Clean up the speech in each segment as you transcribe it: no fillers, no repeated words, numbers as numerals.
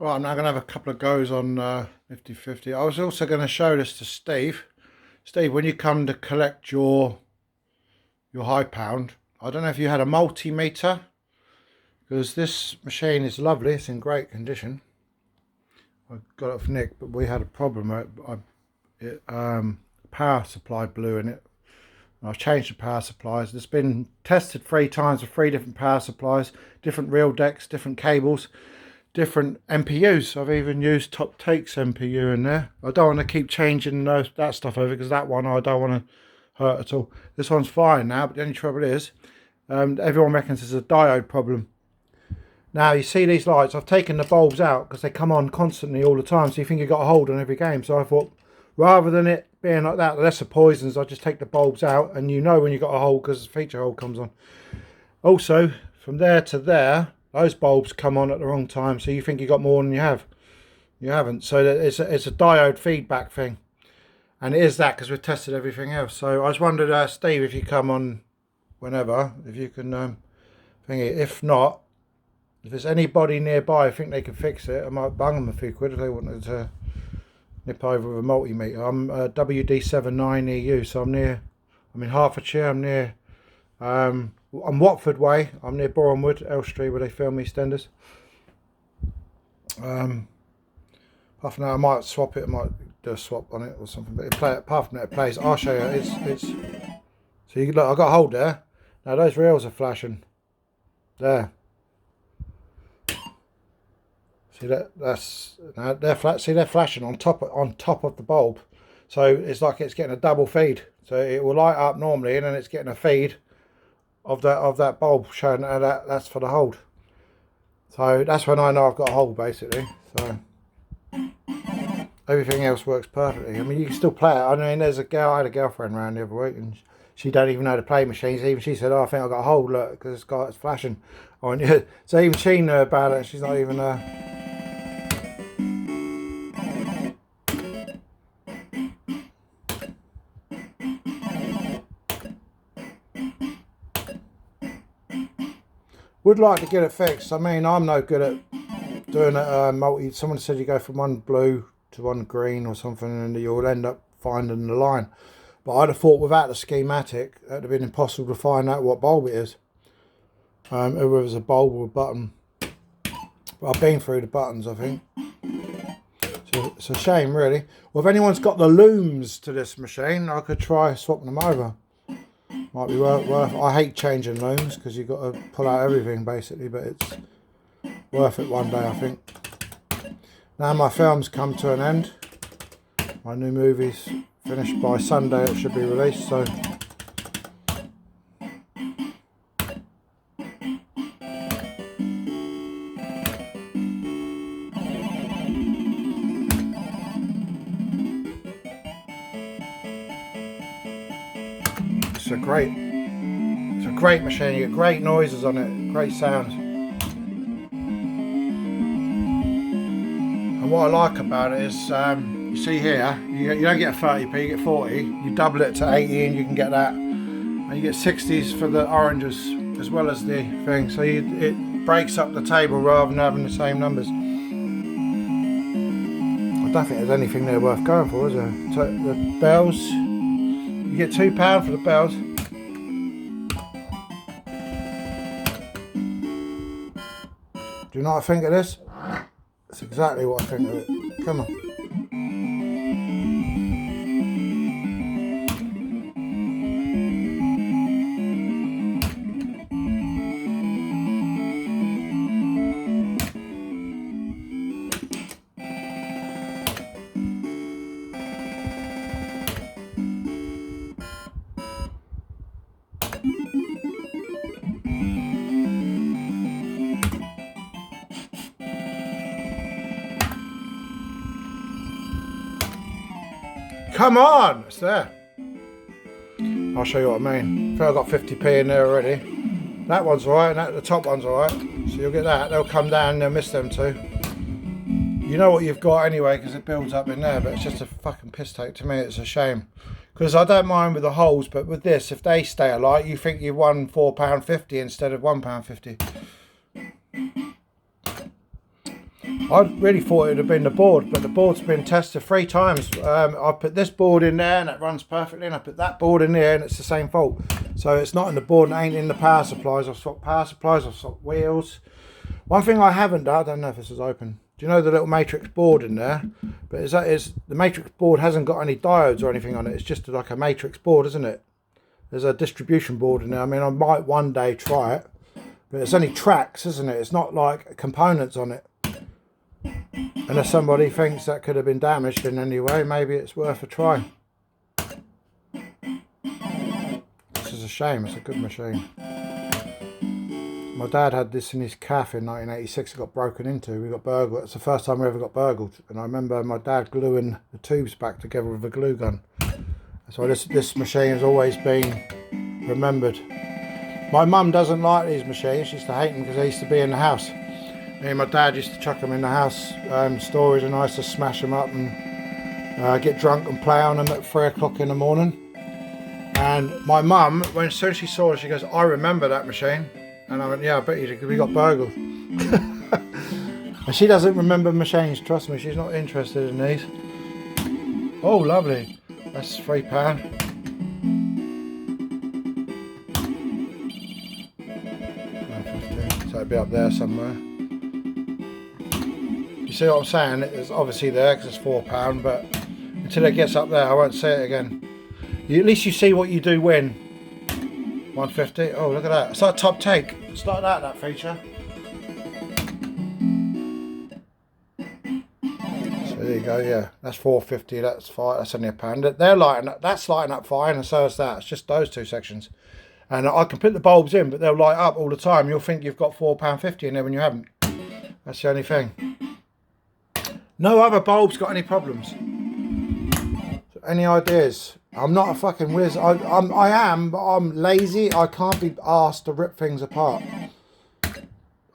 Right, I'm now going to have a couple of goes on 50/50. I was also going to show this to Steve. Steve, when you come to collect your high pound, I don't know if you had a multimeter, because this machine is lovely. It's in great condition. I got it off Nick, but we had a problem. Power supply blew in it. I've changed the power supplies. It's been tested 3 times with 3 different power supplies, different reel decks, different cables, different MPUs. I've even used Top Takes MPU in there. I don't want to keep changing that stuff over, because that one I don't want to hurt at all. This one's fine now, but the only trouble is everyone reckons it's a diode problem. Now you see these lights, I've taken the bulbs out because they come on constantly all the time, so you think you've got a hold on every game. So I thought, rather than it being like that, lesser poisons, I'll just take the bulbs out, and you know when you've got a hold because the feature hold comes on. Also, from there to there, those bulbs come on at the wrong time, so you think you got more than you have. You haven't. So it's a diode feedback thing, and it is that because we've tested everything else. So I just wondered, Steve, if you come on whenever, if you can thing it. If not, if there's anybody nearby I think they can fix it, I might bung them a few quid if they wanted to nip over with a multimeter. I'm WD79EU, so I'm in Hertfordshire. I'm near I'm Watford way. I'm near Bournemouth, Elstree, where they film EastEnders. Apart from that, I might swap it. I might do a swap on it or something. But apart from that, it plays. I'll show you. It's. So you look. I got a hold there. Now those reels are flashing. There. See that? That's now they're flat. See, they're flashing on top of the bulb. So it's like it's getting a double feed. So it will light up normally, and then it's getting a feed of that bulb showing that's for the hold. So that's when I know I've got a hold, basically. So everything else works perfectly. I mean, you can still play it. I mean, there's a girl, I had a girlfriend around the other week, and she don't even know to play machines. Even she said, "Oh, I think I got a hold, look, because it's flashing." Oh, and, yeah. So even she knew about it, and she's not even would like to get it fixed. I mean, I'm no good at doing a multi. Someone said you go from one blue to one green or something, and you'll end up finding the line. But I'd have thought without the schematic, it would have been impossible to find out what bulb it is. Whether it was a bulb or a button. But I've been through the buttons, I think. So it's a shame, really. Well, if anyone's got the looms to this machine, I could try swapping them over. Might be worth. I hate changing looms because you've got to pull out everything basically, but it's worth it one day, I think. Now my film's come to an end. My new movie's finished by Sunday. It should be released. So it's a great machine. You get great noises on it, great sounds. And what I like about it is, you see here, you don't get a 30p, you get 40. You double it to 80 and you can get that. And you get 60s for the oranges as well as the thing. So it breaks up the table rather than having the same numbers. I don't think there's anything there worth going for, is there? So the bells, you get £2 for the bells. Do you know what I think of this? That's exactly what I think of it. Come on. Come on! It's there. I'll show you what I mean. I think I've got 50p in there already. That one's alright, and the top one's alright. So you'll get that. They'll come down and they'll miss them too. You know what you've got anyway, because it builds up in there, but it's just a fucking piss take to me. It's a shame. Because I don't mind with the holes, but with this, if they stay alight, you think you've won £4.50 instead of £1.50. I really thought it would have been the board, but the board's been tested 3 times. I put this board in there and it runs perfectly, and I put that board in there and it's the same fault. So it's not in the board and it ain't in the power supplies. I've swapped power supplies, I've swapped wheels. One thing I haven't done, I don't know if this is open. Do you know the little matrix board in there? But is the matrix board hasn't got any diodes or anything on it. It's just like a matrix board, isn't it? There's a distribution board in there. I mean, I might one day try it, but it's only tracks, isn't it? It's not like components on it. Unless somebody thinks that could have been damaged in any way, maybe it's worth a try. This is a shame, it's a good machine. My dad had this in his cafe in 1986, it got broken into, we got burgled. It's the first time we ever got burgled. And I remember my dad gluing the tubes back together with a glue gun. So this machine has always been remembered. My mum doesn't like these machines, she used to hate them because they used to be in the house. Me and my dad used to chuck them in the house, storage, and I used to smash them up and get drunk and play on them at 3 o'clock in the morning. And my mum, as soon as she saw it, she goes, "I remember that machine." And I went, "Yeah, I bet you did, because we got burgled." And she doesn't remember machines, trust me, she's not interested in these. Oh, lovely. That's £3. So it'll be up there somewhere. You see what I'm saying? It's obviously there because it's £4, but until it gets up there, I won't see it again. At least you see what you do win. 150. Oh, look at that. It's like top take. It's like that feature. So there you go. Yeah, that's 450. That's fine. That's only £1. They're lighting up. That's lighting up fine, and so is that. It's just those 2 sections. And I can put the bulbs in, but they'll light up all the time. You'll think you've got £4.50 in there when you haven't. That's the only thing. No other bulbs got any problems. So any ideas? I'm not a fucking whiz. I am, but I'm lazy. I can't be asked to rip things apart.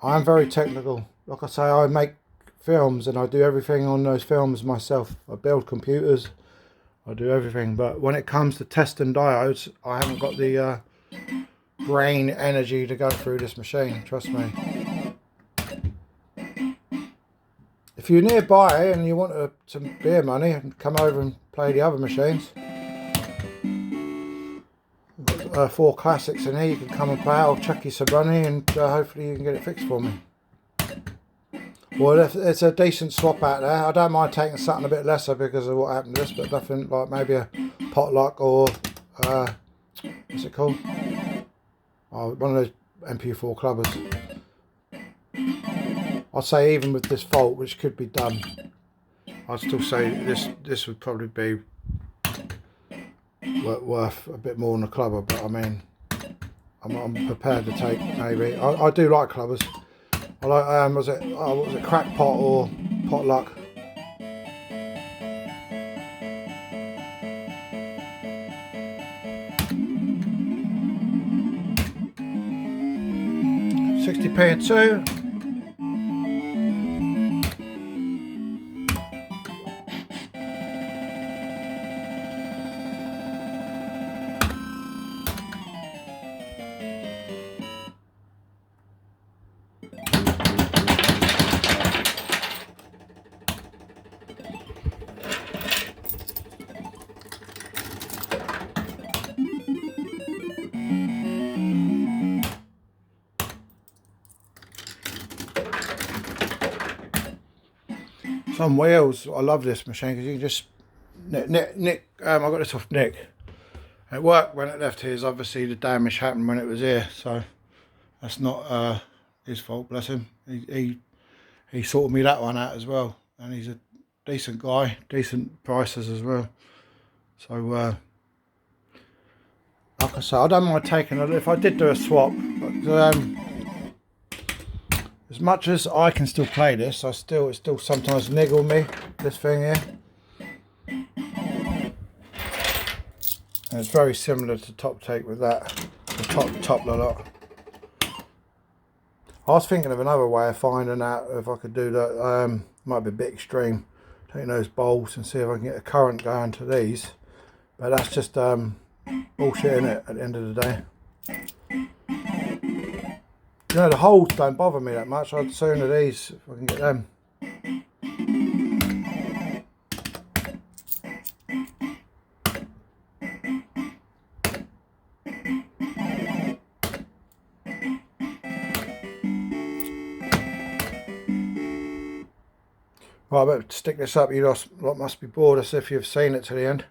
I am very technical. Like I say, I make films and I do everything on those films myself. I build computers. I do everything. But when it comes to testing diodes, I haven't got the brain energy to go through this machine. Trust me. If you're nearby and you want some beer money, come over and play the other machines. 4 classics in here, you can come and play. I'll chuck you some money and hopefully you can get it fixed for me. Well, if it's a decent swap out there, I don't mind taking something a bit lesser because of what happened to this, but nothing like maybe a potluck or what's it called? Oh, one of those MP4 clubbers. I'd say even with this fault, which could be done, I'd still say this would probably be worth a bit more than a clubber. But I mean, I'm prepared to take maybe. I do like clubbers. I like was it crackpot or potluck? £60 and 2. Some wheels. I love this machine because you can just Nick. I got this off Nick. It worked when it left here. Obviously, the damage happened when it was here, so that's not his fault. Bless him. He sorted me that one out as well, and he's a decent guy, decent prices as well. So like I say, I don't mind taking a. If I did do a swap, but, as much as I can still play this, it still sometimes niggle me, this thing here. And it's very similar to Top Take with that, the top lot. I was thinking of another way of finding out if I could do that. Might be a bit extreme. Taking those bolts and see if I can get a current going to these. But that's just bullshit, in it, at the end of the day. You know, the holes don't bother me that much. I'd sooner these if I can get them. Right, I better stick this up. You lot must be bored as if you've seen it to the end.